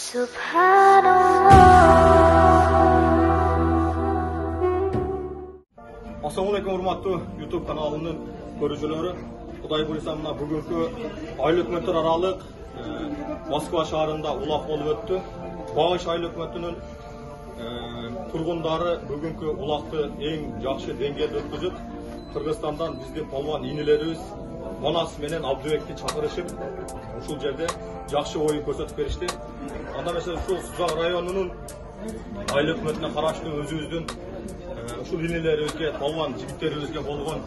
Assalamualaikum урматтуу YouTube kanalının көрүүчүлөрү. Кудай буйруса мына бүгүнкү айыл өкмөттөр аралык Москва шаарында улак болуп өттү. Багыш айыл өкмөтүнүн тургундары бүгүнкү улакты эң жакшы деңгээлде өткөзүп, Кыргызстандан биздин полван инилерибиз Манас менен Абдыбекти чакырышып, ушул жерде жакшы оюн көрсөтүп беришти. Анда mesela ушул Сузак районунун айыл өкмөтүнө караштуу өзүбүздүн ушул инилерибизге, полван жигиттерибизге болгон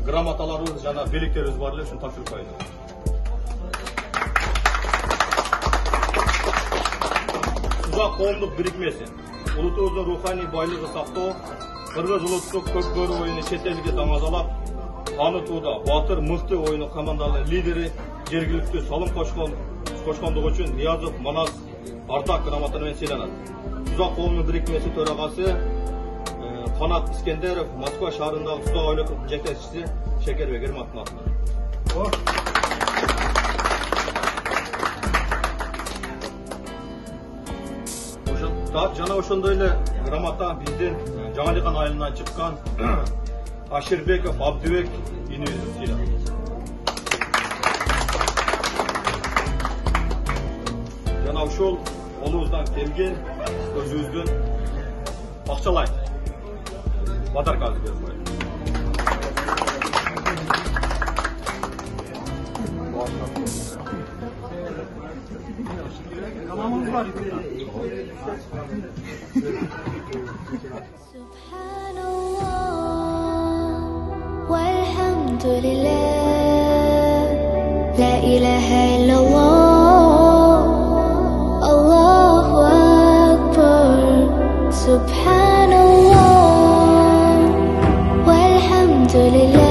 грамоталарыбыз жана белектерибиз бар эле, ушуну тапшырып коелу. Сузак коомдук бирикмеси улутубуздун руханий байлыгы сактоо, кыргыз улуттук көкбөрү оюну чет элге даңазалап, таанытууда батыр мыкты оюну командалын лидери, жергиликтүү салым кошкондугу үчүн Ниязов Манас ардак грамота менен сыйланат. Сузак коомдук бирикмеси төрагасы Канат Искендеров, Москва шаарындагы Сузак айыл өкмөтүнүн жетекчиси Шекербек Эрматовдун атынан. Жана ошондой эле грамота биздин Жаңаликан айылынан чыккан Аширбеков Абдыбек инибизди сыйлап. Жана ушул колубуздан келген өзүбүздүн акчалай подаркабызды берип коелу. Walhamdulillah, la ilaha illallah, Allahu Akbar, Subhanallah, walhamdulillah.